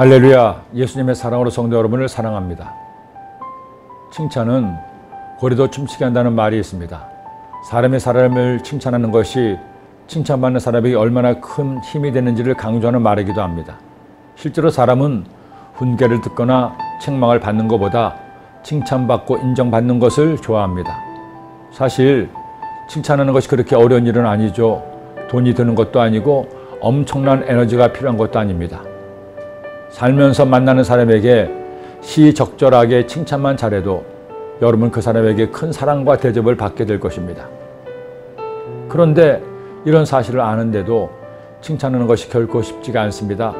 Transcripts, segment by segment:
할렐루야, 예수님의 사랑으로 성도 여러분을 사랑합니다. 칭찬은 고리도 춤추게 한다는 말이 있습니다. 사람이 사람을 칭찬하는 것이 칭찬받는 사람에게 얼마나 큰 힘이 되는지를 강조하는 말이기도 합니다. 실제로 사람은 훈계를 듣거나 책망을 받는 것보다 칭찬받고 인정받는 것을 좋아합니다. 사실 칭찬하는 것이 그렇게 어려운 일은 아니죠. 돈이 드는 것도 아니고 엄청난 에너지가 필요한 것도 아닙니다. 살면서 만나는 사람에게 시적절하게 칭찬만 잘해도 여러분 그 사람에게 큰 사랑과 대접을 받게 될 것입니다. 그런데 이런 사실을 아는데도 칭찬하는 것이 결코 쉽지가 않습니다.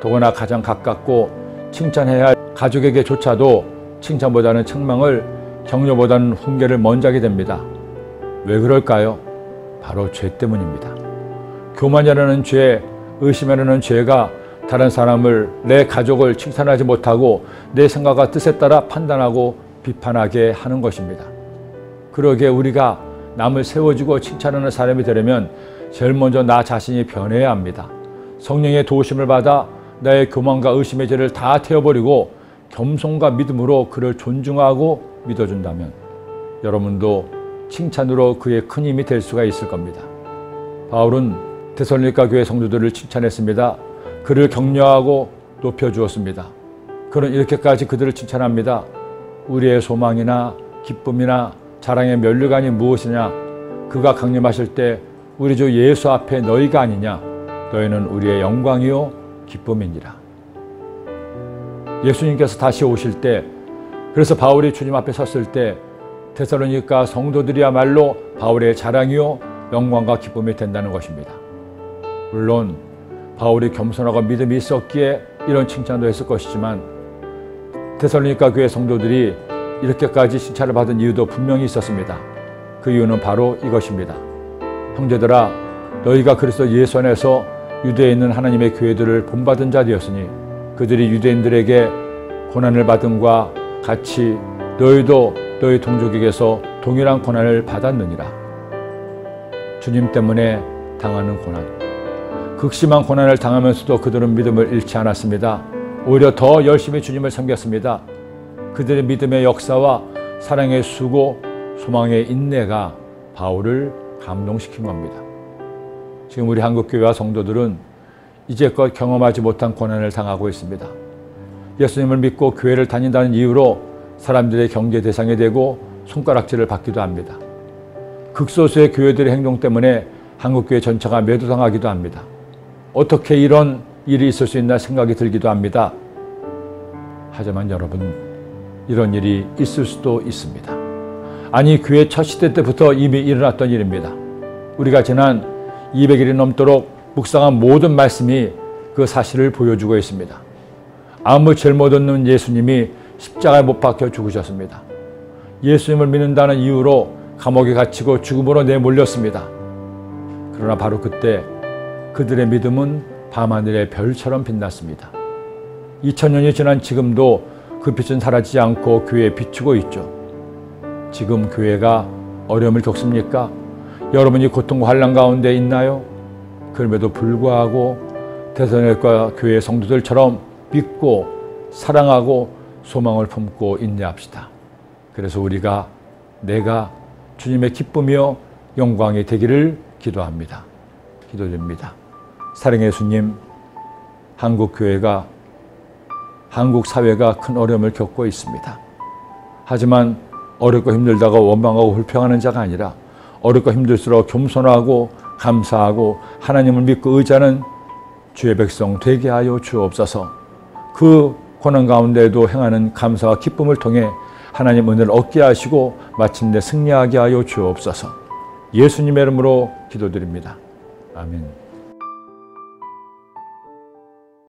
더구나 가장 가깝고 칭찬해야 할 가족에게조차도 칭찬보다는 책망을, 격려보다는 훈계를 먼저 하게 됩니다. 왜 그럴까요? 바로 죄 때문입니다. 교만이라는 죄, 의심이라는 죄가 다른 사람을, 내 가족을 칭찬하지 못하고 내 생각과 뜻에 따라 판단하고 비판하게 하는 것입니다. 그러기에 우리가 남을 세워주고 칭찬하는 사람이 되려면 제일 먼저 나 자신이 변해야 합니다. 성령의 도우심을 받아 나의 교만과 의심의 죄를 다 태워버리고 겸손과 믿음으로 그를 존중하고 믿어준다면 여러분도 칭찬으로 그의 큰 힘이 될 수가 있을 겁니다. 바울은 데살로니가 교회 성도들을 칭찬했습니다. 그를 격려하고 높여주었습니다. 그는 이렇게까지 그들을 칭찬합니다. 우리의 소망이나 기쁨이나 자랑의 면류관이 무엇이냐? 그가 강림하실 때 우리 주 예수 앞에 너희가 아니냐? 너희는 우리의 영광이요 기쁨이니라. 예수님께서 다시 오실 때, 그래서 바울이 주님 앞에 섰을 때 데살로니가 성도들이야말로 바울의 자랑이요 영광과 기쁨이 된다는 것입니다. 물론 바울이 겸손하고 믿음이 있었기에 이런 칭찬도 했을 것이지만 데살로니가 교회 성도들이 이렇게까지 칭찬을 받은 이유도 분명히 있었습니다. 그 이유는 바로 이것입니다. 형제들아, 너희가 그리스도 예수 안에서 유대에 있는 하나님의 교회들을 본받은 자 되었으니 그들이 유대인들에게 고난을 받음과 같이 너희도 너희 동족에게서 동일한 고난을 받았느니라. 주님 때문에 당하는 고난, 극심한 고난을 당하면서도 그들은 믿음을 잃지 않았습니다. 오히려 더 열심히 주님을 섬겼습니다. 그들의 믿음의 역사와 사랑의 수고, 소망의 인내가 바울을 감동시킨 겁니다. 지금 우리 한국교회와 성도들은 이제껏 경험하지 못한 고난을 당하고 있습니다. 예수님을 믿고 교회를 다닌다는 이유로 사람들의 경계 대상이 되고 손가락질을 받기도 합니다. 극소수의 교회들의 행동 때문에 한국교회 전체가 매도당하기도 합니다. 어떻게 이런 일이 있을 수 있나 생각이 들기도 합니다. 하지만 여러분, 이런 일이 있을 수도 있습니다. 아니, 교회 첫 시대 때부터 이미 일어났던 일입니다. 우리가 지난 200일이 넘도록 묵상한 모든 말씀이 그 사실을 보여주고 있습니다. 아무 죄 못 얻는 예수님이 십자가에 못 박혀 죽으셨습니다. 예수님을 믿는다는 이유로 감옥에 갇히고 죽음으로 내몰렸습니다. 그러나 바로 그때 그들의 믿음은 밤하늘의 별처럼 빛났습니다. 2000년이 지난 지금도 그 빛은 사라지지 않고 교회에 비추고 있죠. 지금 교회가 어려움을 겪습니까? 여러분이 고통과 환난 가운데 있나요? 그럼에도 불구하고 데살로니가 교회 성도들처럼 믿고 사랑하고 소망을 품고 인내합시다. 그래서 우리가 내가 주님의 기쁨이요 영광이 되기를 기도합니다. 기도드립니다. 사랑의 예수님, 한국교회가, 한국 사회가 큰 어려움을 겪고 있습니다. 하지만 어렵고 힘들다가 원망하고 불평하는 자가 아니라 어렵고 힘들수록 겸손하고 감사하고 하나님을 믿고 의지하는 주의 백성 되게 하여 주옵소서. 그 고난 가운데에도 행하는 감사와 기쁨을 통해 하나님 은혜를 얻게 하시고 마침내 승리하게 하여 주옵소서. 예수님의 이름으로 기도드립니다. 아멘.